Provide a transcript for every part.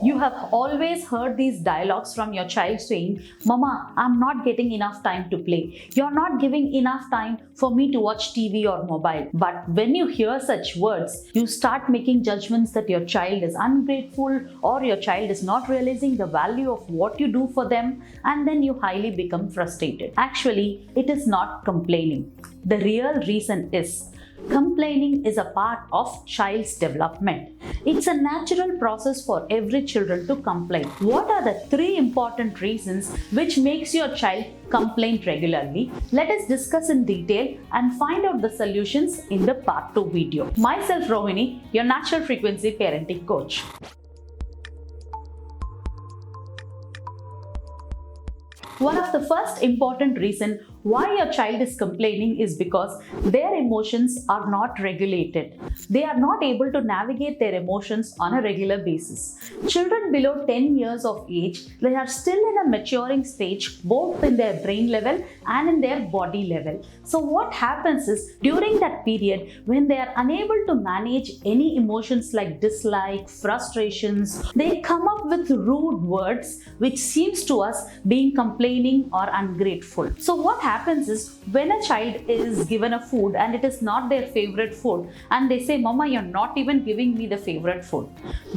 You have always heard these dialogues from your child saying, "Mama, I'm not getting enough time to play. You're not giving enough time for me to watch TV or mobile." But when you hear such words, you start making judgments that your child is ungrateful or your child is not realizing the value of what you do for them, and then you highly become frustrated. Actually, it is not complaining. The real reason is complaining is a part of child's development. It's a natural process for every children to complain. What are the 3 important reasons which makes your child complain regularly? Let us discuss in detail and find out the solutions in the part 2 video. Myself Rohini, your natural frequency parenting coach. One of the first important reasons why your child is complaining is because their emotions are not regulated. They are not able to navigate their emotions on a regular basis. Children below 10 years of age, they are still in a maturing stage both in their brain level and in their body level. So what happens is during that period when they are unable to manage any emotions like dislike, frustrations, they come up with rude words which seems to us being complaining or ungrateful. So what happens is when a child is given a food and it is not their favorite food and they say, "Mama, you're not even giving me the favorite food."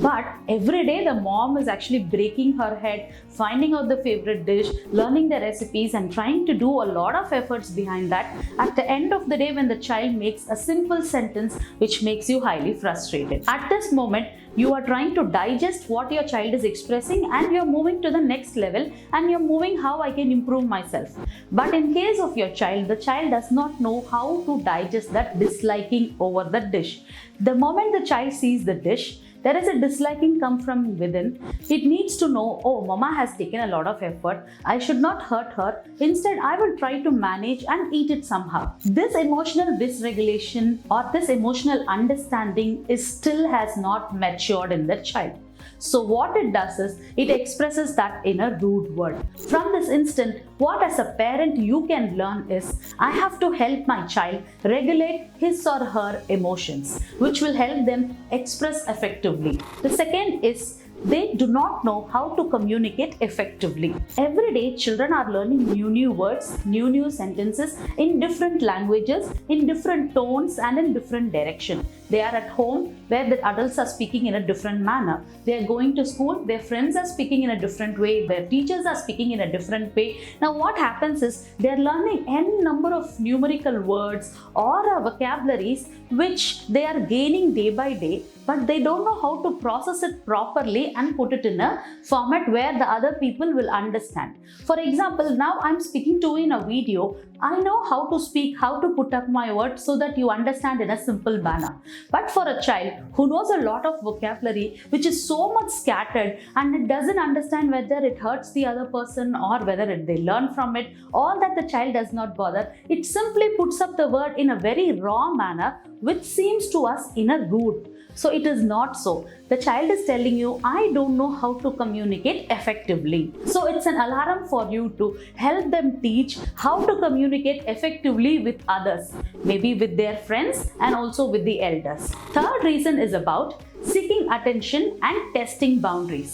But every day the mom is actually breaking her head, finding out the favorite dish, learning the recipes and trying to do a lot of efforts behind that. At the end of the day, when the child makes a simple sentence which makes you highly frustrated. At this moment, you are trying to digest what your child is expressing and you're moving to the next level and you're moving how I can improve myself. But in case of your child, the child does not know how to digest that disliking over the dish. The moment the child sees the dish, there is a disliking come from within. It needs to know, "Oh, mama has taken a lot of effort. I should not hurt her. Instead, I will try to manage and eat it somehow." This emotional dysregulation or this emotional understanding still has not matured in the child. So what it does is, it expresses that in a rude word. From this instant, what as a parent you can learn is, I have to help my child regulate his or her emotions, which will help them express effectively. The second is, they do not know how to communicate effectively. Every day, children are learning new words, new sentences in different languages, in different tones and in different direction. They are at home where the adults are speaking in a different manner. They are going to school, their friends are speaking in a different way, their teachers are speaking in a different way. Now what happens is, they are learning n number of numerical words or vocabularies which they are gaining day by day, but they don't know how to process it properly and put it in a format where the other people will understand. For example, now I'm speaking to you in a video. I know how to speak, how to put up my words so that you understand in a simple manner. But for a child who knows a lot of vocabulary which is so much scattered and it doesn't understand whether it hurts the other person or whether they learn from it, all that the child does not bother. It simply puts up the word in a very raw manner which seems to us in a rude. So it is not so. The child is telling you, "I don't know how to communicate effectively." So it's an alarm for you to help them teach how to communicate effectively with others, maybe with their friends and also with the elders. Third reason is about seeking attention and testing boundaries.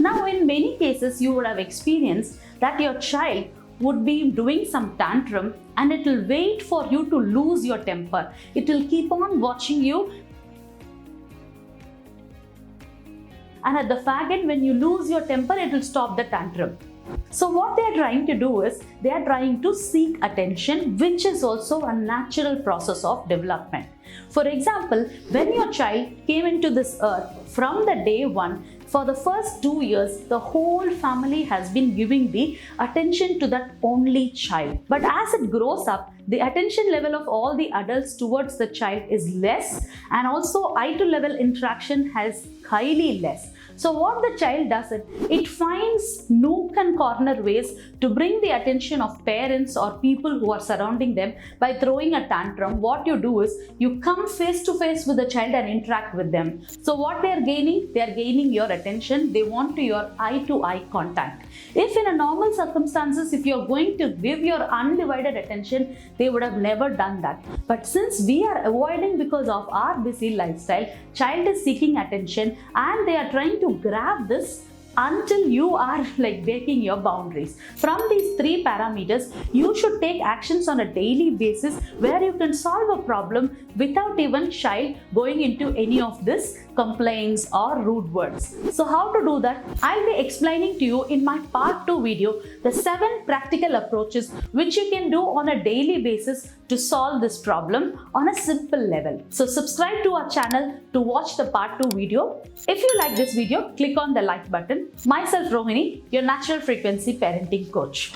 Now, in many cases, you would have experienced that your child would be doing some tantrum and it will wait for you to lose your temper. It will keep on watching you. And at the fag end, when you lose your temper, it will stop the tantrum. So what they are trying to do is, they are trying to seek attention, which is also a natural process of development. For example, when your child came into this earth, from the day one, for the first 2 years, the whole family has been giving the attention to that only child. But as it grows up, the attention level of all the adults towards the child is less, and also eye to level interaction has highly less. So what the child does is, it finds nook and corner ways to bring the attention of parents or people who are surrounding them by throwing a tantrum. What you do is, you come face to face with the child and interact with them. So what they are gaining? They are gaining your attention. They want your eye to eye contact. If in a normal circumstances, if you are going to give your undivided attention, they would have never done that. But since we are avoiding because of our busy lifestyle, child is seeking attention and they are trying going to grab this until you are like breaking your boundaries. From these 3 parameters, you should take actions on a daily basis where you can solve a problem without even child going into any of this complaints or rude words. So how to do that? I'll be explaining to you in my part 2 video the 7 practical approaches which you can do on a daily basis to solve this problem on a simple level. So subscribe to our channel to watch the part 2 video. If you like this video, click on the like button. Myself Rohini, your natural frequency parenting coach.